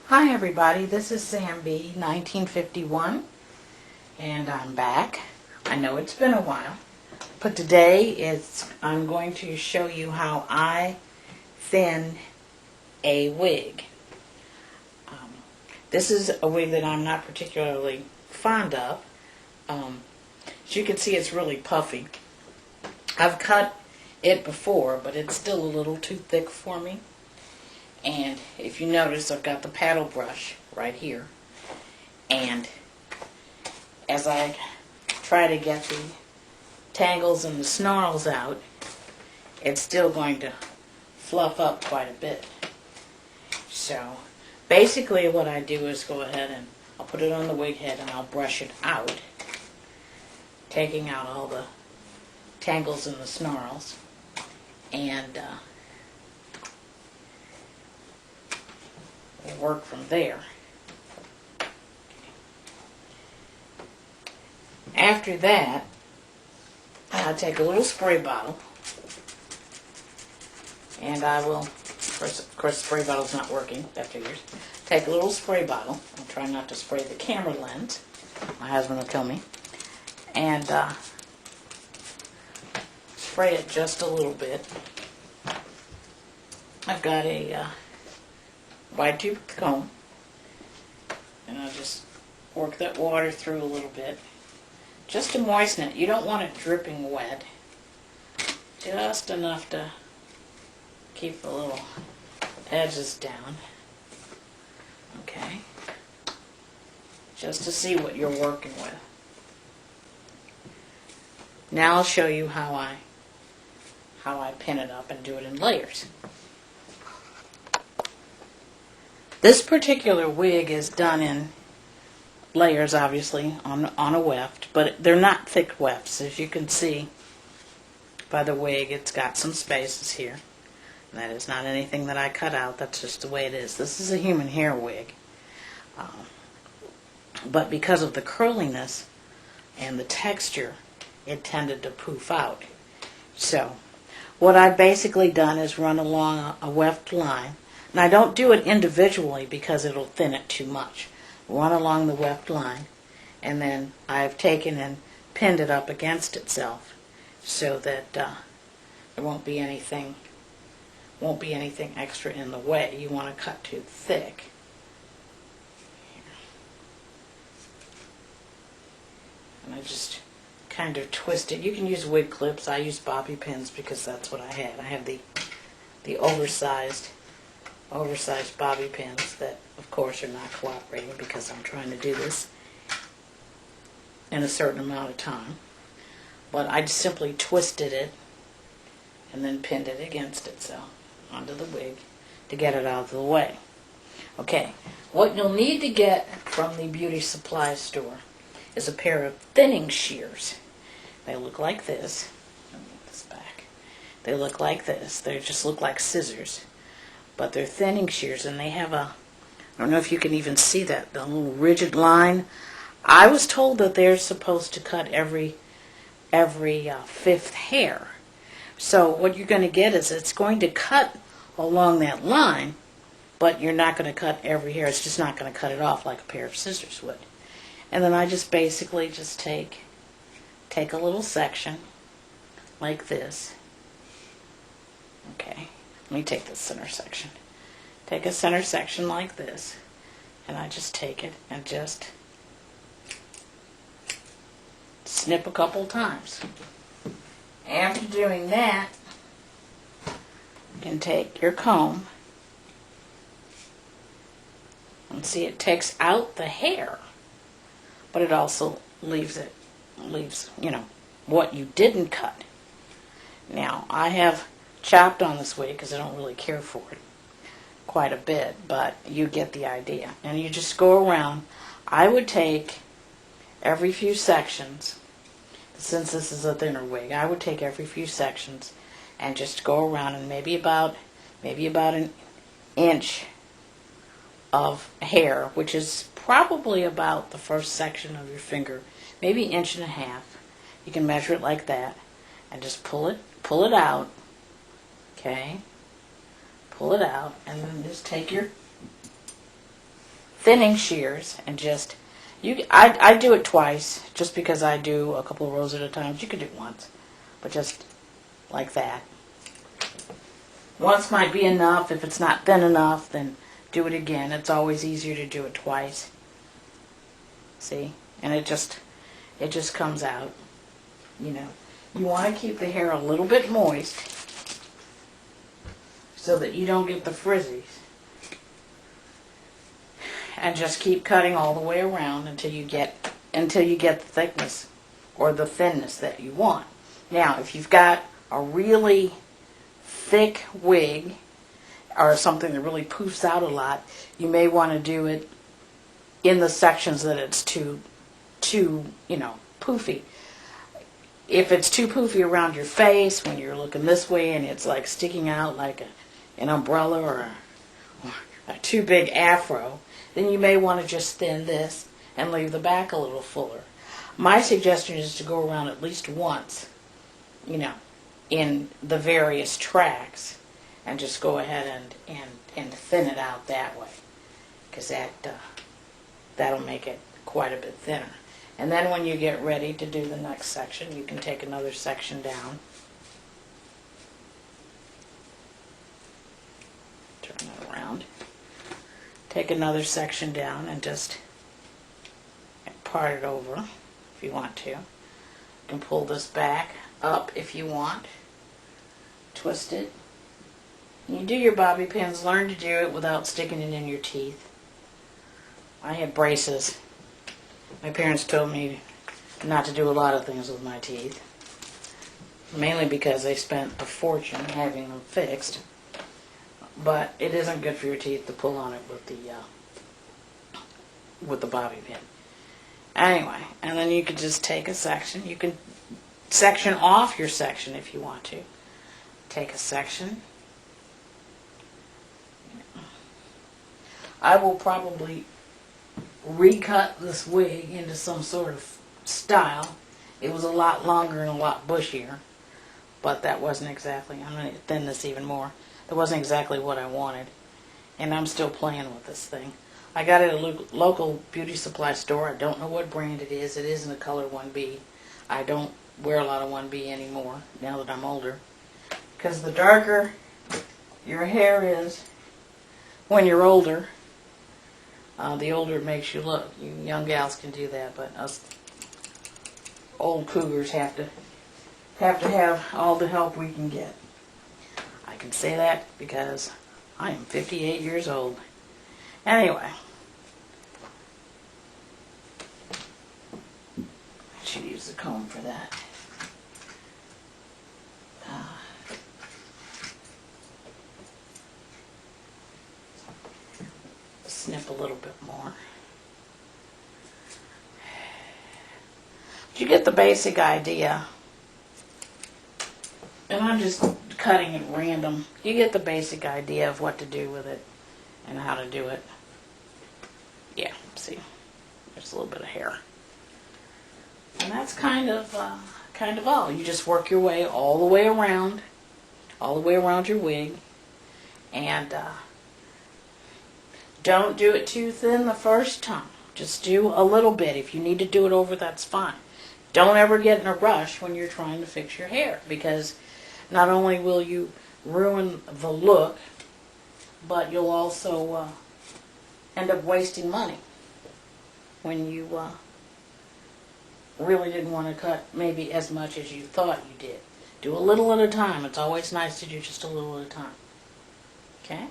Hi everybody, this is Sam B, 1951, and I'm back. I know it's been a while, but today I'm going to show you how I thin a wig. This is a wig that I'm not particularly fond of. As you can see, it's really puffy. I've cut it before, but it's still a little too thick for me. And if you notice, I've got the paddle brush right here. And as I try to get the tangles and the snarls out, it's still going to fluff up quite a bit. So basically what I do is go ahead and I'll put it on the wig head and I'll brush it out, taking out all the tangles and the snarls. And we'll work from there. After that, I'll take a little spray bottle, and I will, of course the spray bottle's not working, that figures. Take a little spray bottle. I'll try not to spray the camera lens. My husband will kill me. And spray it just a little bit. I've got a wide tooth comb, and I'll just work that water through a little bit just to moisten it. You don't want it dripping wet, just enough to keep the little edges down. Okay, just to see what you're working with. Now I'll show you how I pin it up and do it in layers. This particular wig is done in layers, obviously, on a weft, but they're not thick wefts. As you can see by the wig, it's got some spaces here. And that is not anything that I cut out. That's just the way it is. This is a human hair wig. But because of the curliness and the texture, it tended to poof out. So what I've basically done is run along a weft line. And I don't do it individually because it'll thin it too much. Run along the weft line, and then I've taken and pinned it up against itself so that there won't be anything extra in the way. You want to cut too thick. And I just kind of twist it. You can use wig clips. I use bobby pins because that's what I had. I have the oversized bobby pins that, of course, are not cooperating because I'm trying to do this in a certain amount of time. But I just simply twisted it and then pinned it against itself onto the wig to get it out of the way. Okay, what you'll need to get from the beauty supply store is a pair of thinning shears. They look like this. Let me get this back. They look like this. They just look like scissors. But they're thinning shears, and they have I don't know if you can even see that, the little rigid line. I was told that they're supposed to cut every fifth hair. So what you're going to get is it's going to cut along that line, but you're not going to cut every hair. It's just not going to cut it off like a pair of scissors would. And then I just basically just take a little section like this. Okay. Let me take the center section. Take a center section like this, and I just take it and just snip a couple times. After doing that, you can take your comb and see it takes out the hair, but it also leaves what you didn't cut. Now, I have chopped on this wig because I don't really care for it quite a bit, but you get the idea. And you just go around. I would take every few sections, since this is a thinner wig, I would take every few sections and just go around, and maybe about an inch of hair, which is probably about the first section of your finger, maybe an inch and a half. You can measure it like that and just pull it out. Okay, pull it out, and then just take your thinning shears and just, I do it twice just because I do a couple of rows at a time. You could do it once, but just like that. Once might be enough. If it's not thin enough, then do it again. It's always easier to do it twice. See? And it just comes out. You know, you want to keep the hair a little bit moist so that you don't get the frizzies. And just keep cutting all the way around until you get the thickness or the thinness that you want. Now, if you've got a really thick wig or something that really poofs out a lot, you may want to do it in the sections that it's too poofy. If it's too poofy around your face when you're looking this way and it's like sticking out like an umbrella or a too big afro, then you may want to just thin this and leave the back a little fuller. My suggestion is to go around at least once, in the various tracks, and just go ahead and thin it out that way, because that'll make it quite a bit thinner. And then when you get ready to do the next section, you can take another section down. Turn that around. Take another section down and just part it over if you want to. You can pull this back up if you want. Twist it. You do your bobby pins. Learn to do it without sticking it in your teeth. I had braces. My parents told me not to do a lot of things with my teeth. Mainly because they spent a fortune having them fixed. But it isn't good for your teeth to pull on it with the bobby pin. Anyway, and then you could just take a section. You can section off your section if you want to. Take a section. I will probably recut this wig into some sort of style. It was a lot longer and a lot bushier, but that wasn't exactly, I'm going to thin this even more. That wasn't exactly what I wanted, and I'm still playing with this thing. I got it at a local beauty supply store. I don't know what brand it is. It isn't a color 1B. I don't wear a lot of 1B anymore now that I'm older, because the darker your hair is when you're older, the older it makes you look. You young gals can do that, but us old cougars have to have all the help we can get. I can say that because I am 58 years old. Anyway, I should use the comb for that. Snip a little bit more. But you get the basic idea. And I'm just cutting it random. You get the basic idea of what to do with it and how to do it. Yeah, see, there's a little bit of hair. And that's kind of all. You just work your way all the way around your wig, and don't do it too thin the first time. Just do a little bit. If you need to do it over, that's fine. Don't ever get in a rush when you're trying to fix your hair, because not only will you ruin the look, but you'll also end up wasting money when you really didn't want to cut maybe as much as you thought you did. Do a little at a time. It's always nice to do just a little at a time. Okay?